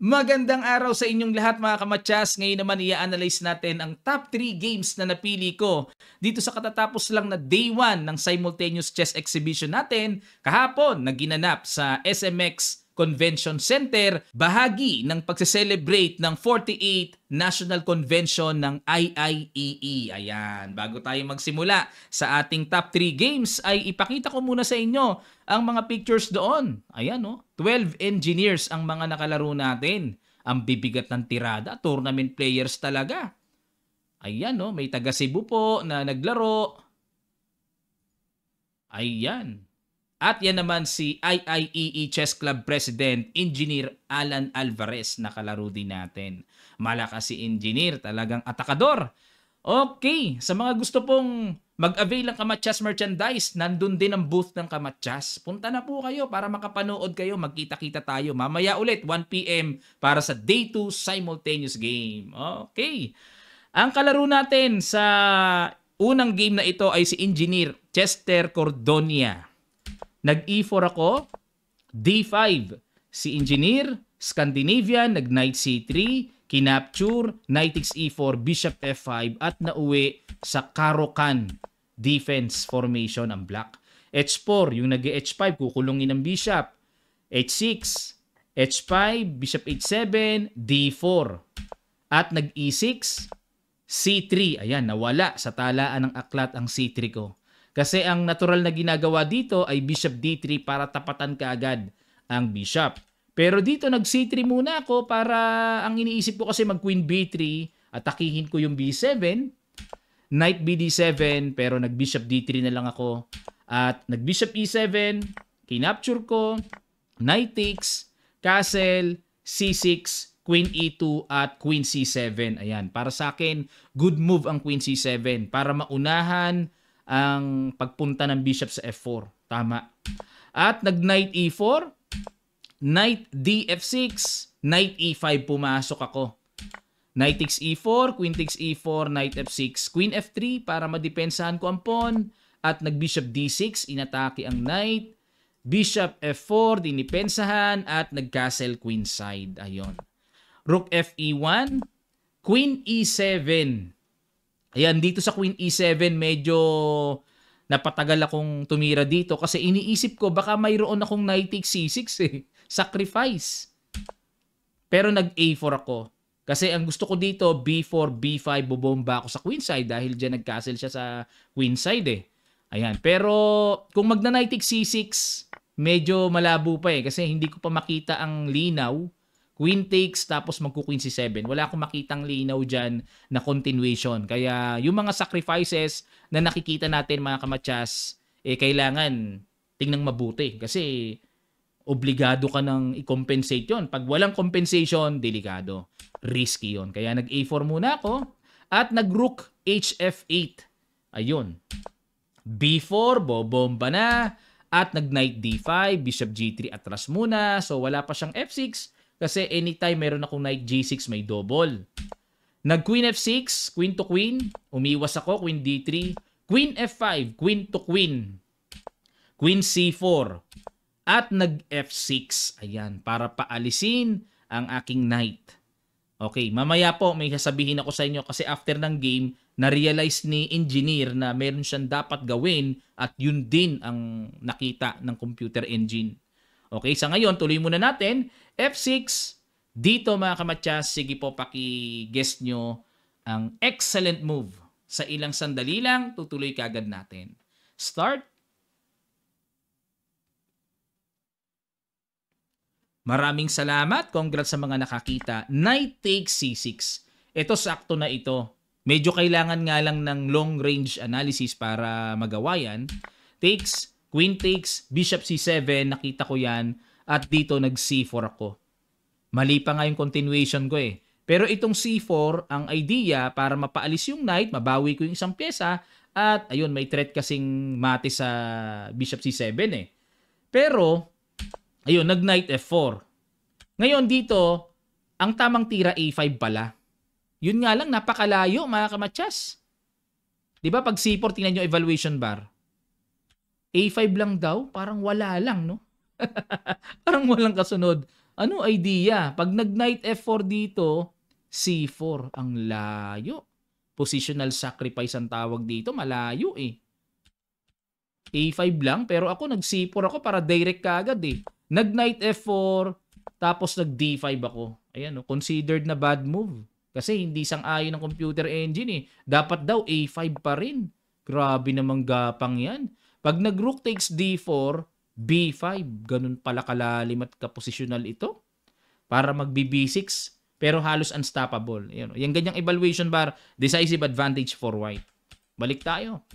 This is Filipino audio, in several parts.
Magandang araw sa inyong lahat mga kamatyas. Ngayon naman i-analyze natin ang top 3 games na napili ko dito sa katatapos lang na day 1 ng simultaneous chess exhibition natin kahapon na ginanap sa SMX Convention Center, bahagi ng pagse-celebrate ng 48th National Convention ng IIEE. Ayan, bago tayo magsimula sa ating top 3 games ay ipakita ko muna sa inyo ang mga pictures doon. Ayan, 12 engineers ang mga nakalaro natin. Ang bibigat ng tirada, tournament players talaga. Ayan, may taga Cebu po na naglaro. Ayan. At yan naman si IIEE Chess Club President, Engineer Alan Alvarez, nakalaro din natin. Malakas si Engineer, talagang atakador. Okay, sa mga gusto pong mag-avail ng Kamatyas merchandise, nandun din ang booth ng Kamatyas. Punta na po kayo para makapanood kayo, magkita-kita tayo. Mamaya ulit, 1 p.m. para sa Day 2 simultaneous game. Okay. Ang kalaro natin sa unang game na ito ay si Engineer Chester Cordonia. Nag-E4 ako, D5. Si Engineer, Scandinavian, nag-Knight C3, kinapture, Knight x E4, Bishop F5, at nauwi sa Caro-Can defense formation ang black. H4, yung nag-H5, kukulungin ng Bishop. H6, H5, Bishop H7, D4. At nag-E6, C3. Ayan, nawala sa talaan ng aklat ang C3 ko. Kasi ang natural na ginagawa dito ay Bishop D3 para tapatan kaagad ang Bishop. Pero dito nag-C3 muna ako para ang iniisip ko kasi mag-Queen B3, atakihin ko yung B7, Knight BD7, pero nag-Bishop D3 na lang ako. At nag-Bishop E7, kinapture ko, Knight takes, Castle, C6, Queen E2 at Queen C7. Ayan, para sa akin, good move ang Queen C7 para maunahan ang pagpunta ng Bishop sa F4. Tama. At nag-Knight E4, Knight DF6, Knight E5 pumasok ako. Knight takes E4, Queen takes E4, Knight F6, Queen F3 para madepensahan ko ang pawn. At nag-Bishop D6, inatake ang Knight. Bishop F4, dinipensahan. At nag-Castle Queenside. Ayon. Rook FE1, Queen E7. Ayan, dito sa Queen E7, medyo napatagal akong tumira dito kasi iniisip ko baka mayroon akong Knight takes C6 eh. Sacrifice. Pero nag-A4 ako. Kasi ang gusto ko dito, B4, B5, bubomba ako sa queenside dahil dyan nag-castle siya sa queenside eh. Ayan. Pero kung magna-Knight takes C6, medyo malabo pa eh kasi hindi ko pa makita ang linaw. Queen takes tapos magku-Queen C7. Wala akong makitang linaw dyan na continuation. Kaya yung mga sacrifices na nakikita natin mga kamatyas, kailangan tingnan mabuti. Kasi obligado ka nang i-compensate yon. Pag walang compensation, delikado. Risky yon. Kaya nag-A4 muna ako at nag-Rook HF8. Ayun. B4, bobomba na. At nag-Knight D5, Bishop G3 atras muna. So wala pa siyang F6. Kasi anytime meron akong Knight G6, may double. Nag-Queen F6, Queen to Queen. Umiwas ako, Queen D3. Queen F5, Queen to Queen. Queen C4. At nag-F6. Ayan, para paalisin ang aking Knight. Okay, mamaya po may sasabihin ako sa inyo kasi after ng game, na-realize ni Engineer na meron siyang dapat gawin at yun din ang nakita ng computer engine. Okay, sa ngayon, tuloy muna natin. F6. Dito mga kamatyas, sige po paki-guess nyo ang excellent move. Sa ilang sandali lang, tutuloy kagad natin. Start. Maraming salamat. Congrats sa mga nakakita. Knight takes C6. Ito sakto na ito. Medyo kailangan nga lang ng long range analysis para magawa yan. Takes. Queen takes, Bishop C7, nakita ko yan. At dito nag-C4 ako. Mali pa nga yung continuation ko eh. Pero itong C4, ang idea para mapaalis yung knight, mabawi ko yung isang pyesa, at ayun, may threat kasing mate sa Bishop C7 eh. Pero, ayun, nag-Knight F4. Ngayon dito, ang tamang tira A5 pala. Yun nga lang, napakalayo mga kamatyas. Diba pag C4, tingnan nyo evaluation bar. A5 lang daw, parang wala lang, no? Parang walang kasunod. Ano idea? Pag nag-knight F4 dito, C4. Ang layo. Positional sacrifice ang tawag dito. Malayo eh. A5 lang, pero ako nag-C4 ako para direct kaagad eh. Nag-knight F4, tapos nag-D5 ako. Ayan, oh, considered na bad move. Kasi hindi sang-ayon ng computer engine eh. Dapat daw A5 pa rin. Grabe namang gapang yan. Pag nag-rook takes D4, B5. Ganun pala kalalim at kaposisyonal ito. Para mag-B6, pero halos unstoppable. Ayan, oh. Yung ganyang evaluation bar, decisive advantage for white. Balik tayo.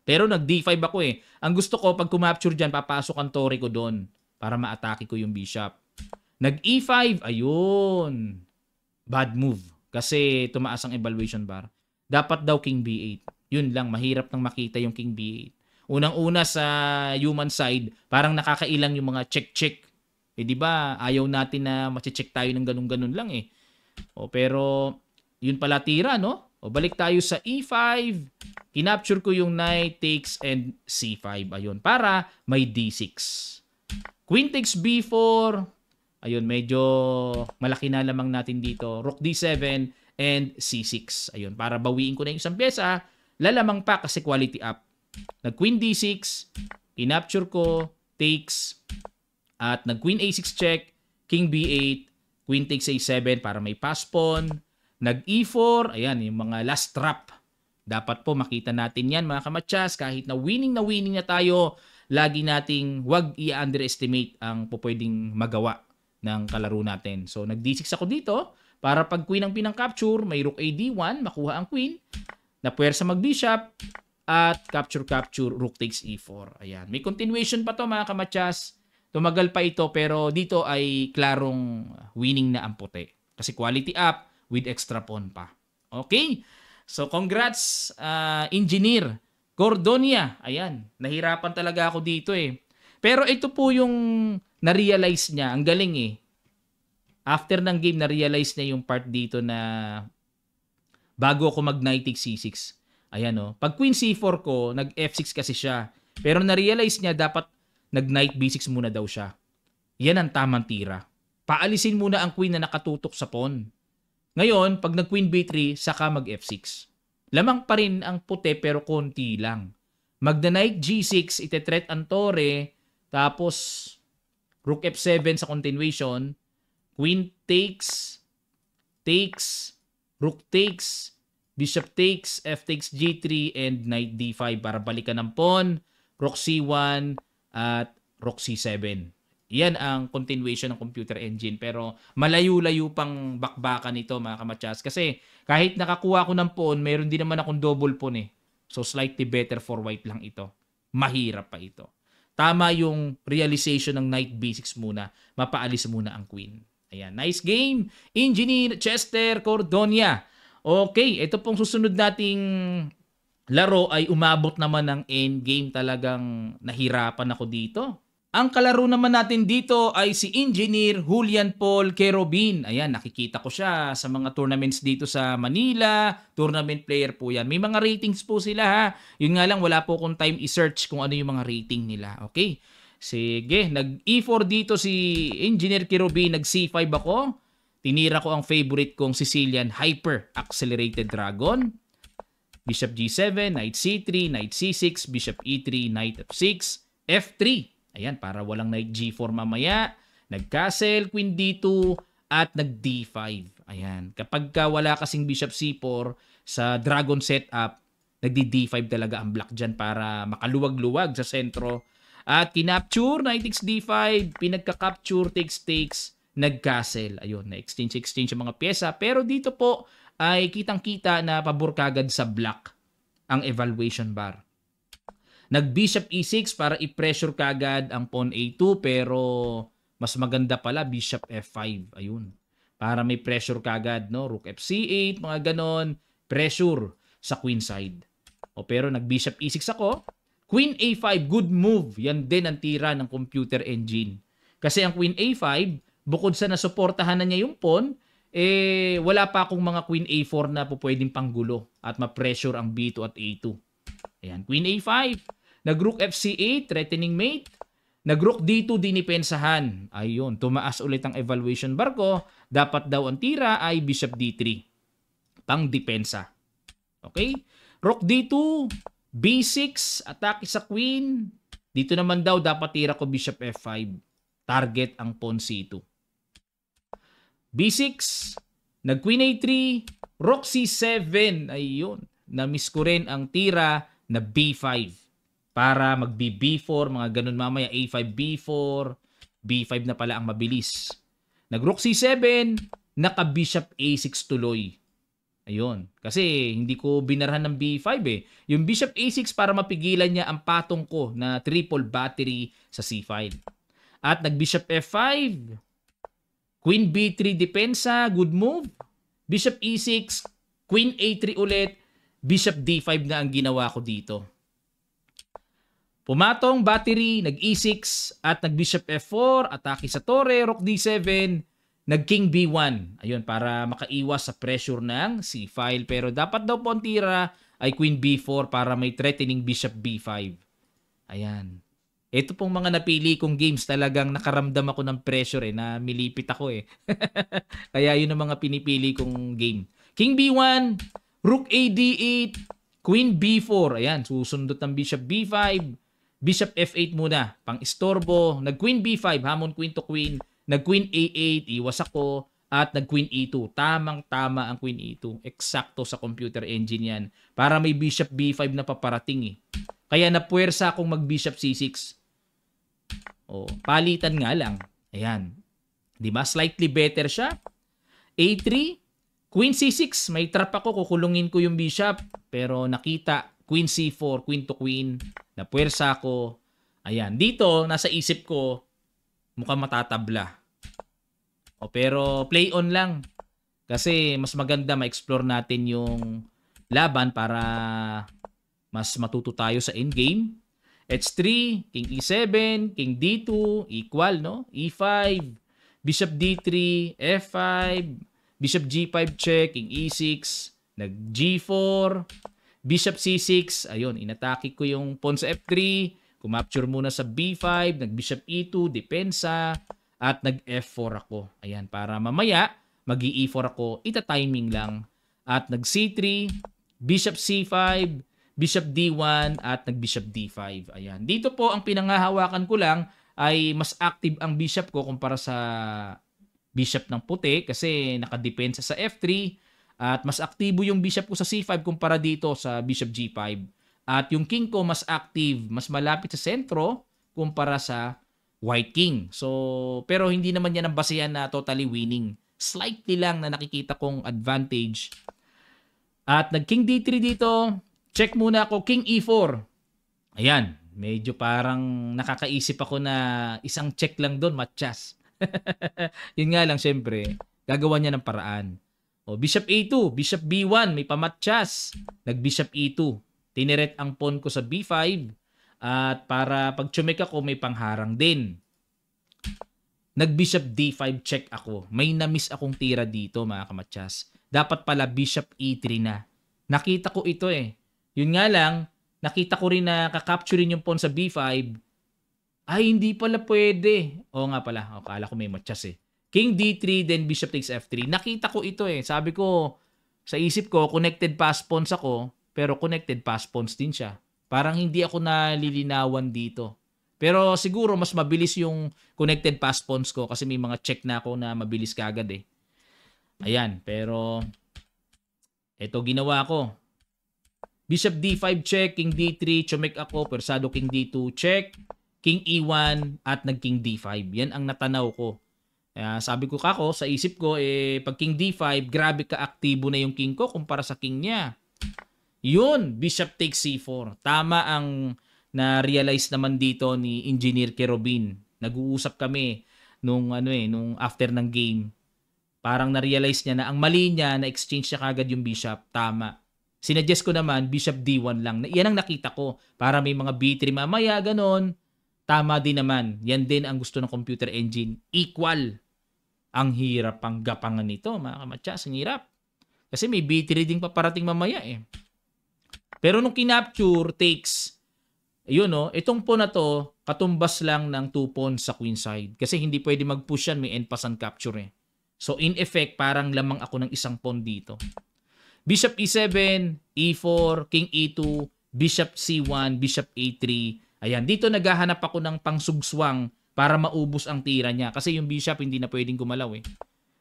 Pero nag-D5 ako eh. Ang gusto ko, pag kumapture dyan, papasok ang tore ko doon para ma-atake ko yung bishop. Nag-E5, ayun. Bad move. Kasi tumaas ang evaluation bar. Dapat daw King B8. Yun lang, mahirap nang makita yung King B8. Unang-una sa human side, parang nakakailang yung mga check-check. Eh di ba, ayaw natin na ma-check tayo ng ganun-ganun lang eh. O, pero yun pala tira, no? O, balik tayo sa E5. Kinapture ko yung knight takes and C5. Ayun, para may D6. Queen takes B4. Ayun, medyo malaki na lamang natin dito. Rook D7 and C6. Ayun, para bawiin ko na yung isang pyesa. Lalamang pa kasi quality up. Nag-Queen D6. Kinapture ko. Takes. At nag-Queen A6 check. King B8. Queen takes A7 para may pass pawn. Nag-E4. Ayan, yung mga last trap. Dapat po makita natin yan mga kamatsas. Kahit na winning na tayo, lagi nating wag i-underestimate ang pwedeng magawa ng kalaro natin. So nag-D6 ako dito para pag queen ang pinang-capture, may rook AD1, makuha ang queen, na puwersa mag-bishop, at capture, rook takes E4. Ayan. May continuation pa to mga kamatsas. Tumagal pa ito pero dito ay klarong winning na ang puti. Kasi quality up with extra pawn pa. Okay? So, congrats, Engineer Cordonia. Ayan, nahirapan talaga ako dito eh. Pero ito po yung na-realize niya. Ang galing eh. After ng game, na-realize niya yung part dito na bago ako mag-knight takes C6. Ayan o. Pag Queen C4 ko, nag-F6 kasi siya. Pero na-realize niya dapat nag-knight B6 muna daw siya. Yan ang tamang tira. Paalisin muna ang queen na nakatutok sa pawn. Ngayon, pag nag-Queen B3, saka mag-F6. Lamang pa rin ang puti pero konti lang. Magda-Knight G6, ite-threat ang tore, tapos Rook F7 sa continuation, Queen takes, Rook takes, Bishop takes, F takes G3, and Knight D5 para balikan ng pawn, Rook C1, at Rook C7. Yan ang continuation ng computer engine. Pero malayo-layo pang bakbakan ito mga kamatsas. Kasi kahit nakakuha ko ng pawn, meron din naman akong double pawn eh. So slightly better for white lang ito. Mahirap pa ito. Tama yung realization ng knight B6 muna. Mapaalis muna ang queen. Ayan, nice game. Engineer Chester Cordonia. Okay, ito pong susunod nating laro ay umabot naman ng endgame. Talagang nahirapan ako dito. Ang kalaro naman natin dito ay si Engineer Julian Paul Kerobin. Ayan, nakikita ko siya sa mga tournaments dito sa Manila. Tournament player po yan. May mga ratings po sila ha. Yun nga lang, wala po akong time i-search kung ano yung mga rating nila. Okay? Sige, nag-E4 dito si Engineer Kerobin. Nag-C5 ako. Tinira ko ang favorite kong Sicilian Hyper Accelerated Dragon. Bishop G7, Knight C3, Knight C6, Bishop E3, Knight F6, F3. Ayan, para walang Knight G4 mamaya. Nag-castle, Queen D2, at nag-D5. Ayan, kapag wala kasing Bishop C4 sa Dragon setup, nagdi-D5 talaga ang black dyan para makaluwag-luwag sa sentro. At kinapture, Knight takes D5, pinagka-capture, takes, nag-castle. Ayun, na-exchange ang mga pyesa. Pero dito po ay kitang-kita na pabor kagad sa black ang evaluation bar. Nag-Bishop E6 para i-pressure kagad ang pawn A2 pero mas maganda pala Bishop F5. Ayun. Para may pressure kagad, no? Rook FC8, mga ganon. Pressure sa queen side. O pero nag-Bishop E6 ako. Queen A5, good move. Yan din ang tira ng computer engine. Kasi ang Queen A5, bukod sa nasuportahan na niya yung pawn, eh wala pa akong mga Queen A4 na po pwedeng panggulo at ma-pressure ang B2 at A2. Ayan, Queen A5. Nag-Rook FC8, threatening mate. Nag-rook D2, dinipensahan. Ayun, tumaas ulit ang evaluation bar ko. Dapat daw ang tira ay Bishop D3. Pang depensa. Okay? Rook D2, B6, atake sa queen. Dito naman daw dapat tira ko Bishop F5. Target ang pawn C2. B6, nag-queen A3, rook C7. Ayun, na-miss ko rin ang tira na B5. Para mag-B4, mga ganun mamaya, A5, B4, B5 na pala ang mabilis. Nag-rook C7, naka-bishop A6 tuloy. Ayun. Kasi hindi ko binarhan ng B5 eh. Yung bishop A6 para mapigilan niya ang patong ko na triple battery sa C5. At nag-bishop F5. Queen B3 depensa, good move. Bishop E6, Queen A3 ulit. Bishop D5 na ang ginawa ko dito. Pumatong battery, nag-E6 at nag-bishop F4, atake sa torre, rook D7, nag-king B1. Ayun, para makaiwas sa pressure ng C-file. Pero dapat daw po ang tira ay queen B4 para may threatening bishop B5. Ayan. Ito pong mga napili kong games, talagang nakaramdam ako ng pressure na milipit ako eh. Kaya yun ang mga pinipili kong game. King B1, rook A D8, queen B4. Ayan, susundot ng bishop B5. Bishop F8 muna, pang istorbo. Nag-queen B5, hamon queen to queen. Nag-queen A8, iwas ako. At nag-queen E2. Tamang-tama ang queen E2. Eksakto sa computer engine yan. Para may bishop B5 na paparating eh. Kaya napuwersa akong mag-bishop C6. Oh, palitan nga lang. Ayan. Di ba? Slightly better siya. A3, queen C6. May trap ako, kukulungin ko yung bishop. Pero nakita, queen C4, queen to queen. Napuwersa ako. Ayan. Dito, nasa isip ko, mukhang matatabla. O, pero play on lang. Kasi mas maganda ma-explore natin yung laban para mas matuto tayo sa endgame. H3, king E7, king D2, equal, no? E5, bishop D3, F5, bishop G5 check, king E6, nag-G4, bishop C6, ayun, inatake ko yung pawn sa F3, kumapture muna sa B5, nag-bishop E2, depensa, at nag-F4 ako. Ayan, para mamaya, mag-E4 ako, ita-timing lang. At nag-C3, bishop C5, bishop D1, at nag-bishop D5. Ayan. Dito po, ang pinangahawakan ko lang ay mas active ang bishop ko kumpara sa bishop ng puti kasi nakadepensa sa F3 at mas aktibo yung bishop ko sa C5 kumpara dito sa bishop G5. At yung king ko mas active, mas malapit sa sentro kumpara sa white king. So, pero hindi naman yan ang basehan na totally winning. Slightly lang na nakikita kong advantage. At nag-king D3 dito. Check muna ako, king E4. Ayan, medyo parang nakakaisip ako na isang check lang doon, matchas. Yun nga lang, syempre, gagawa niya ng paraan. O, bishop A2, bishop B1, may pamatchas. Nag-bishop E2. Tiniret ang pawn ko sa B5. At para pag chumek ako, may pangharang din. Nag-bishop D5 check ako. May na-miss akong tira dito, mga kamatchas. Dapat pala bishop E3 na. Nakita ko ito eh. Yun nga lang, nakita ko rin na kakapturin yung pawn sa B5. Ay, hindi pala pwede. Oo nga pala. Akala ko may matchas eh. King D3, then bishop takes F3. Nakita ko ito eh. Sabi ko, sa isip ko, connected pass pawns ako, pero connected pass pawns din siya. Parang hindi ako nalilinawan dito. Pero siguro mas mabilis yung connected pass pawns ko kasi may mga check na ako na mabilis kagad eh. Ayan, pero ito ginawa ko. Bishop D5 check, king D3, chumek ako, persado king D2 check, king E1 at nag-king D5. Yan ang natanaw ko. Sabi ko kako, sa isip ko, pag king D5, grabe ka-aktibo na yung king ko kumpara sa king niya. Yun, bishop takes C4. Tama ang na-realize naman dito ni Engineer Kerobin. Nag-uusap kami nung after ng game. Parang na-realize niya na ang mali niya, na-exchange niya kagad yung bishop. Tama. Sinuggest ko naman, bishop D1 lang. Yan ang nakita ko. Para may mga B3 mamaya, ganon. Tama din naman. Yan din ang gusto ng computer engine. Equal. Ang hirap ang gapangan nito, mga kamatsas. Ang hirap. Kasi may B3 din paparating mamaya eh. Pero nung kinapture takes, Ayun no, itong pawn na to, katumbas lang ng 2 pawns sa queen side. Kasi hindi pwede mag-push yan, may end pass and capture eh. So in effect, parang lamang ako ng isang pawn dito. Bishop E7, E4, King E2, Bishop C1, Bishop A3. Ayan, dito naghahanap ako ng pangsugswang para maubos ang tira niya. Kasi yung bishop hindi na pwedeng gumalaw eh.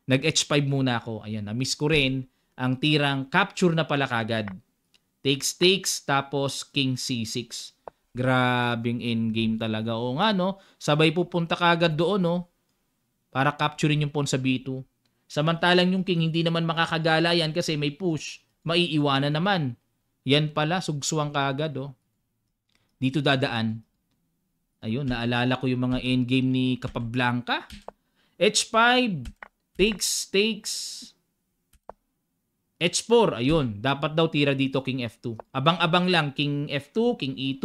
Nag-H5 muna ako. Ayan, na-miss ko rin ang tirang capture na pala kagad. Takes, tapos King C6. Grabing endgame talaga. O nga no, sabay pupunta kagad doon no, para capturein yung pawn sa B2. Samantalang yung king hindi naman makakagala yan kasi may push. Maiiwanan naman. Yan pala, sugsuang kagad oh. Dito dadaan. Ayun, naalala ko yung mga endgame ni Capablanca. H5, takes. H4, ayun. Dapat daw tira dito King F2. Abang-abang lang, King F2, King E2.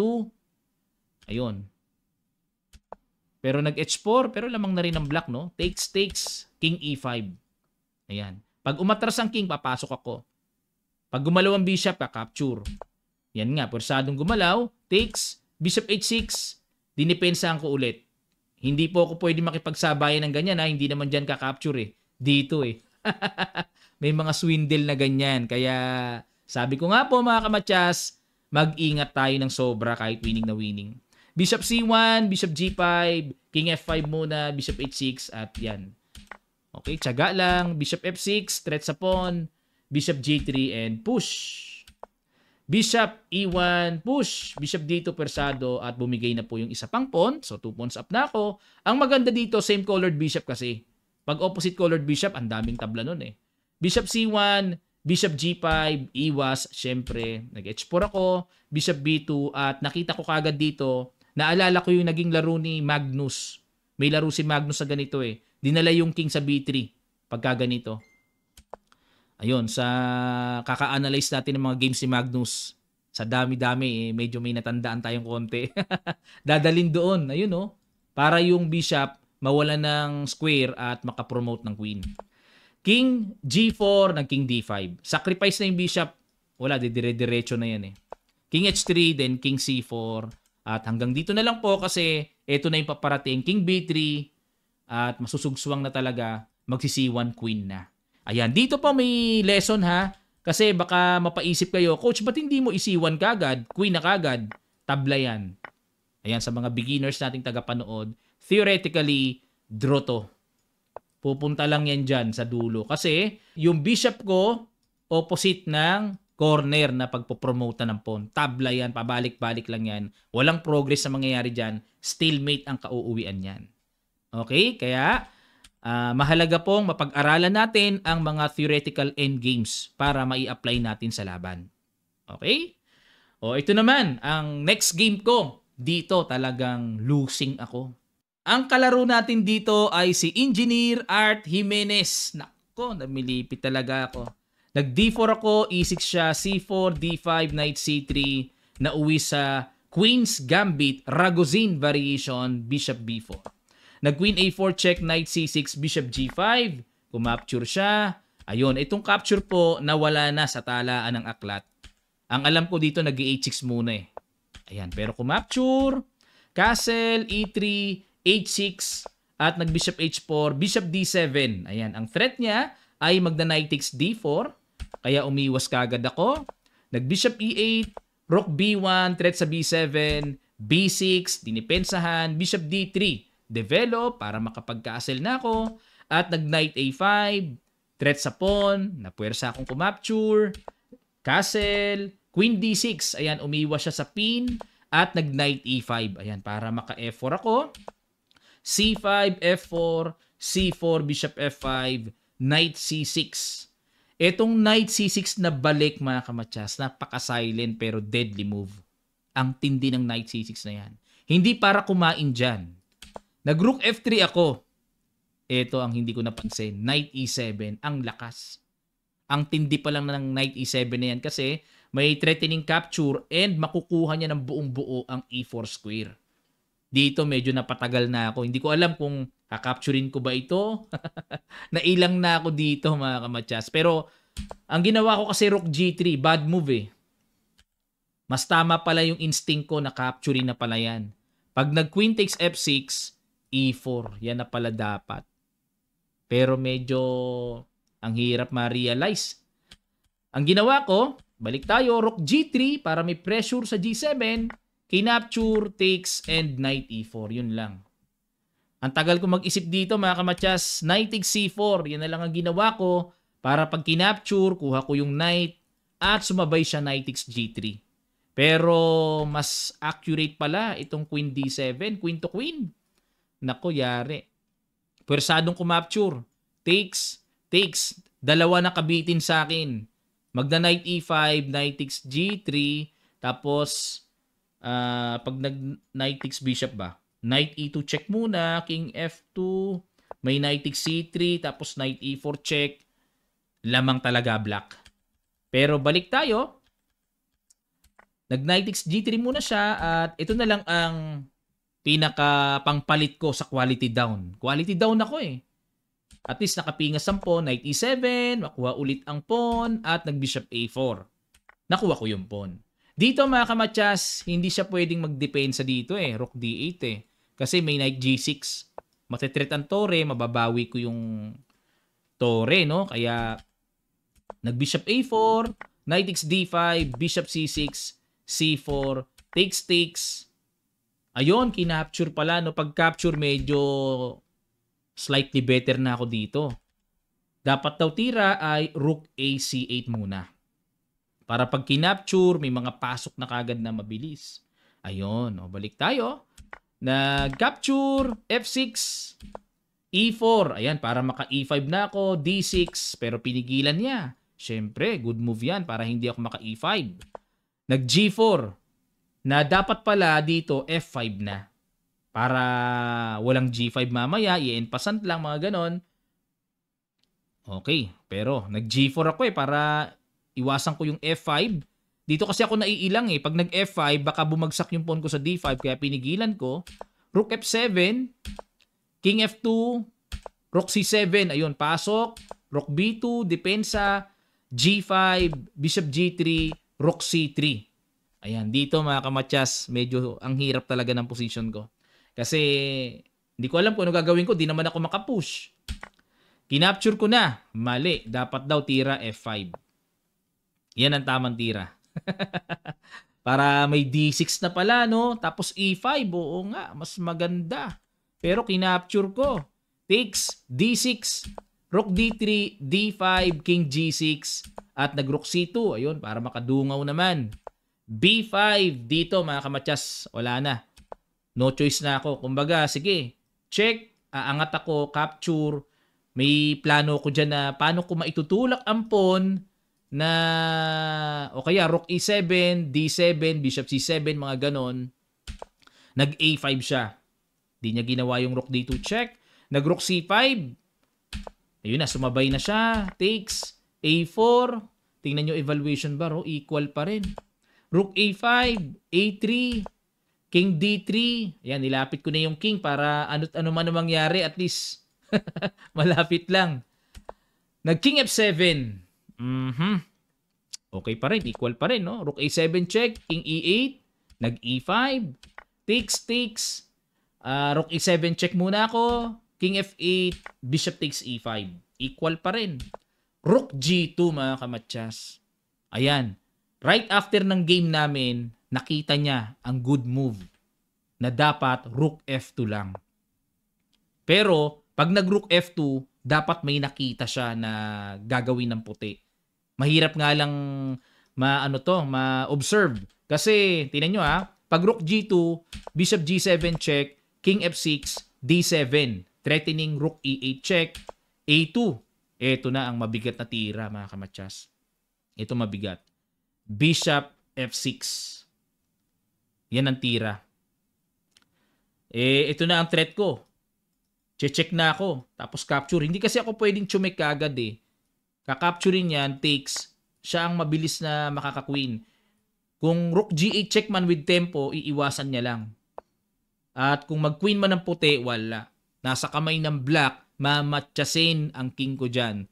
Ayun. Pero nag-H4, pero lamang na rin ang black, no? Takes, King E5. Ayan. Pag umatras ang king, papasok ako. Pag gumalaw ang bishop, capture. Yan nga, pwersadong gumalaw. Takes, Bishop H6, dinipensahan ko ulit. Hindi po ako pwede makipagsabayan ng ganyan, ha? Hindi naman dyan ka-capture eh. Dito eh. May mga swindle na ganyan. Kaya sabi ko nga po mga kamatyas, mag-ingat tayo ng sobra kahit winning na winning. Bishop C1, Bishop G5, King F5 muna, Bishop H6 at yan. Okay, tiyaga lang. Bishop F6, threat sa pawn, Bishop G3 and push. Bishop E1, push. Bishop dito, persado at bumigay na po yung isa pang pawn. So 2 pawns up na ako. Ang maganda dito, same colored bishop kasi. Pag opposite colored bishop, ang daming tabla nun eh. Bishop C1, Bishop G5, iwas, syempre, nag-H4 ako, Bishop B2, at nakita ko kagad dito, naalala ko yung naging laro ni Magnus. May laro si Magnus sa ganito eh. Dinala yung king sa B3, pagka ganito. Ayun, sa kaka-analyze natin ng mga games ni Magnus, sa dami-dami eh, medyo may natandaan tayong konti. Dadalin doon, ayun oh, para yung bishop mawala ng square at makapromote ng queen. King G4 ng King D5. Sacrifice na yung bishop. Wala, dire-diretso na yan eh. King H3, then King C4. At hanggang dito na lang po kasi ito na yung paparating. King B3 at masusugsuwang na talaga. Magsi-C1 queen na. Ayan, dito po may lesson ha. Kasi baka mapaisip kayo, Coach, ba't hindi mo i-C1 kagad? Queen na kagad. Tabla yan. Ayan, sa mga beginners nating tagapanood, theoretically, draw to. Pupunta lang yan dyan sa dulo. Kasi yung bishop ko, opposite ng corner na pagpopromote ng pawn. Tabla yan, pabalik-balik lang yan. Walang progress sa mangyayari dyan. Stalemate ang kauuwian yan. Okay? Kaya, mahalaga pong mapag-aralan natin ang mga theoretical endgames para mai-apply natin sa laban. Okay? O, ito naman, ang next game ko. Dito talagang losing ako. Ang kalaro natin dito ay si Engineer Art Jimenez. Nako, namilipit talaga ako. Nag-D4 ako, E6 siya, C4, D5, Knight C3, nauwi sa Queen's Gambit, Ragozin variation, Bishop B4. Nag-Queen A4 check, Knight C6, Bishop G5, kumapture siya. Ayun, itong capture po, nawala na sa talaan ng aklat. Ang alam ko dito, nag-H6 muna eh. Ayan, pero kumapture, Castle, E3, H6 at nag-Bishop H4, Bishop D7. Ayan, ang threat niya ay magna-Knight takes D4, kaya umiwas kagad ako. Nag-Bishop E8, Rook B1, threat sa B7, B6, dinipensahan, Bishop D3, develop para makapag-castle na ako, at nag-Knight A5, threat sa pawn, napuwersa akong kumapture, castle, Queen D6, ayan, umiwas siya sa pin, at nag-Knight E5, ayan, para maka-F4 ako. C5, F4, C4, Bishop F5, Knight C6. Etong Knight C6 na balik mga kamatyas, napaka-silent pero deadly move. Ang tindi ng Knight C6 na yan. Hindi para kumain dyan. Nag-Rook F3 ako. Ito ang hindi ko napansin. Knight E7, ang lakas. Ang tindi pa lang ng Knight E7 na yan kasi may threatening capture and makukuha niya ng buong buo ang E4 square. Dito medyo napatagal na ako. Hindi ko alam kung kakapturin ko ba ito. Nailang na ako dito mga kamatyas. Pero ang ginawa ko kasi Rook G3, bad move eh. Mas tama pala yung instinct ko na capturing na pala yan. Pag nag-queen takes f6, e4. Yan na pala dapat. Pero medyo ang hirap ma-realize. Ang ginawa ko, balik tayo, rook g3 para may pressure sa g7, kinapture, takes, and knight e4. Yun lang. Ang tagal ko mag-isip dito mga kamatyas, knight takes c4. Yan na lang ang ginawa ko para pag kinapture, kuha ko yung knight at sumabay siya knight takes g3. Pero mas accurate pala itong queen d7, queen to queen. Nako, yari. Pwersadong kumapture. Takes, takes. Dalawa na kabitin sa akin. Magda knight e5, knight takes g3, tapos pag nag-knight takes bishop ba? Knight e2 check muna, king f2, may knight takes c3, tapos knight e4 check. Lamang talaga black. Pero balik tayo. Nag-knight takes g3 muna siya at ito na lang ang pinaka pangpalit ko sa quality down. Quality down ako eh. At least nakapingas ang pawn, knight e7, makuha ulit ang pawn, at nag-bishop a4. Nakuha ko yung pawn. Dito mga kamatyas, hindi siya pwedeng mag-depensa dito eh, rook d8 eh. Kasi may knight g6. Matitreat ang tore, mababawi ko yung tore, no? Kaya, nag-bishop a4, knight takes d5, bishop c6, c4, takes, takes. Ayun, kinapture pala, no? Pag capture, medyo slightly better na ako dito. Dapat daw tira ay rook a c8 muna. Para pag kinapture, may mga pasok na kagad na mabilis. Ayun, o balik tayo. Nag-capture, f6, e4. Ayan, para maka e5 na ako, d6, pero pinigilan niya. Siyempre, good move yan para hindi ako maka e5. Nag-g4, na dapat pala dito f5 na. Para walang g5 mamaya, i-enpasant lang, mga ganon. Okay, pero nag-g4 ako eh, para iwasan ko yung f5. Dito kasi ako naiilang eh. Pag nag-f5, baka bumagsak yung pawn ko sa d5, kaya pinigilan ko. Rook f7, king f2, rook c7, ayun, pasok. Rook b2, depensa, g5, bishop g3, rook c3. Ayan, dito mga kamatyas, medyo ang hirap talaga ng position ko. Kasi hindi ko alam kung ano gagawin ko, di naman ako makapush. Kinapture ko na, mali, dapat daw tira f5. Yan ang tamang tira. Para may d6 na pala, no? Tapos e5, oo nga, mas maganda. Pero kinapture ko. Takes, d6, rook d3, d5, king g6, at nag-rook c2. Ayun, para makadungaw naman. b5, dito mga kamatyas, wala na. No choice na ako. Kumbaga, sige, check, aangat ako, capture. May plano ko dyan na paano ko maitutulak ang pawn na, o kaya rook e7, d7, bishop c7, mga ganon. Nag a5 siya. Di niya ginawa yung rook d2 check. Nag rook c5. Ayun na, sumabay na siya. Takes, a4. Tingnan nyo evaluation bar, equal pa rin. Rook a5, a3, king d3. Ayan, nilapit ko na yung king para ano man ang mangyari, at least malapit lang. Nag-king f7. Okay pa rin, equal pa rin, no? Rook a7 check, king e8, nag-e5, takes, takes. Rook e7 check muna ako, king f8, bishop takes e5. Equal pa rin. Rook g2 mga kamatyas. Ayan. Right after ng game namin, nakita niya ang good move na dapat rook f2 lang. Pero pag nag-rook f2, dapat may nakita siya na gagawin ng puti. Mahirap nga lang ma-observe. Kasi, tingnan nyo pag rook g2, bishop g7 check, king f6, d7, threatening rook e8 check, a2. Ito na ang mabigat na tira, mga kamatyas. Ito mabigat. Bishop f6. Yan ang tira. Ito na ang threat ko. Check na ako. Tapos capture. Hindi kasi ako pwedeng chumek agad eh. Kakapturein yan, takes. Siya ang mabilis na makaka-queen. Kung rook g8 check man with tempo, iiwasan niya lang. At kung mag-queen man ng puti, wala. Nasa kamay ng black, mamatyasin ang king ko dyan.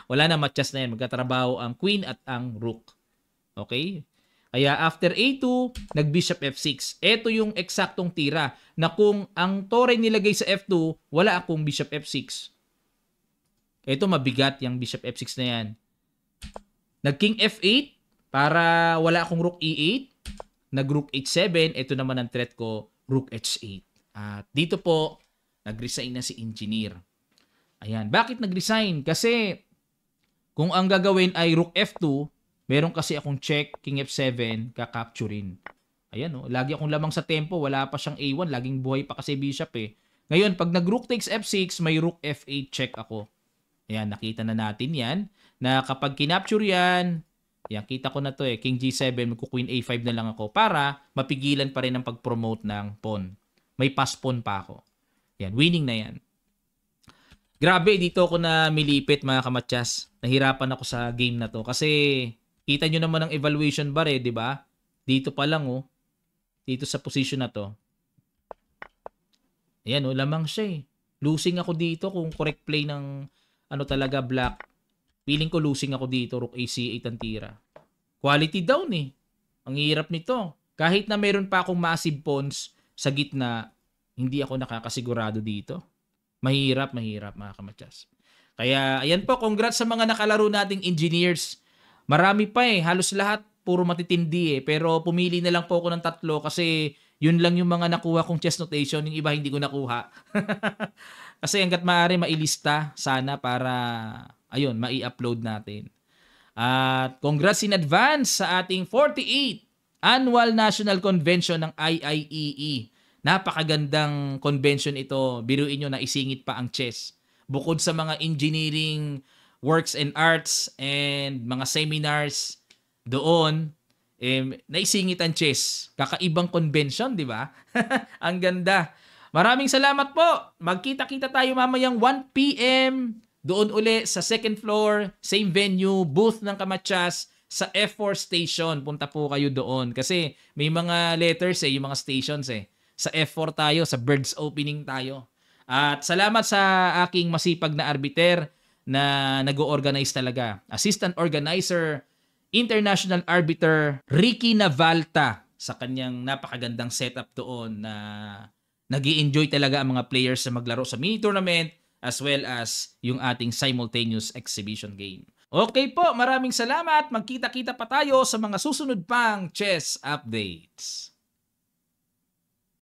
Wala na, matyas na yan. Magkatrabaho ang queen at ang rook. Okay? Kaya after A2, nag-bishop F6. Ito yung eksaktong tira na kung ang tore nilagay sa F2, wala akong bishop F6. Ito mabigat yung bishop F6 na yan. Nag-king F8 para wala akong rook E8. Nag-rook H7. Ito naman ang threat ko, rook H8. At dito po, nag-resign na si Engineer. Ayan. Bakit nag-resign? Kasi kung ang gagawin ay rook F2, meron kasi akong check, king F7, kakapturin. Ayan, oh, lagi akong lamang sa tempo, wala pa siyang A1, laging buhay pa kasi bishop eh. Ngayon, pag nag-rook takes F6, may rook F8 check ako. Ayan, nakita na natin yan, na kapag kinapture yan, yan, kita ko na to eh, king G7, magku-queen A5 na lang ako para mapigilan pa rin ang pag-promote ng pawn. May pass pawn pa ako. Yan, winning na yan. Grabe, dito ako na milipit mga kamatyas. Nahirapan ako sa game na to kasi kita nyo naman ang evaluation bar eh, di ba? Dito pa lang oh. Dito sa position na to. Ayan oh, lamang siya eh. Losing ako dito kung correct play ng ano talaga black. Feeling ko losing ako dito, rook AC8 ang tira. Quality down eh. Ang hirap nito. Kahit na meron pa akong massive pawns sa gitna, hindi ako nakakasigurado dito. Mahirap mga kamatyas. Kaya ayan po, congrats sa mga nakalaro nating engineers. Marami pa eh, halos lahat puro matitindi eh. Pero pumili na lang po ako ng 3 kasi yun lang yung mga nakuha kong chess notation, yung iba hindi ko nakuha. Kasi hanggat maaari mailista sana para ayun, mai-upload natin. At congrats in advance sa ating 48th Annual National Convention ng IIEE. Napakagandang convention ito. Biruin nyo na isingit pa ang chess. Bukod sa mga engineering works and arts and mga seminars doon, naisingit ang chess. Kakaibang convention, di ba? Ang ganda. Maraming salamat po. Magkita-kita tayo mamayang 1 p.m. Doon uli sa second floor, same venue, booth ng Kamatyas sa F4 station. Punta po kayo doon kasi may mga letters eh, yung mga stations eh. Sa F4 tayo, sa Birds Opening tayo. At salamat sa aking masipag na arbiter na nag-organize talaga. Assistant Organizer, International Arbiter Ricky Navalta sa kanyang napakagandang setup doon na nag-i-enjoy talaga ang mga players sa maglaro sa mini tournament as well as yung ating simultaneous exhibition game. Okay po, maraming salamat. Magkita-kita pa tayo sa mga susunod pang chess updates.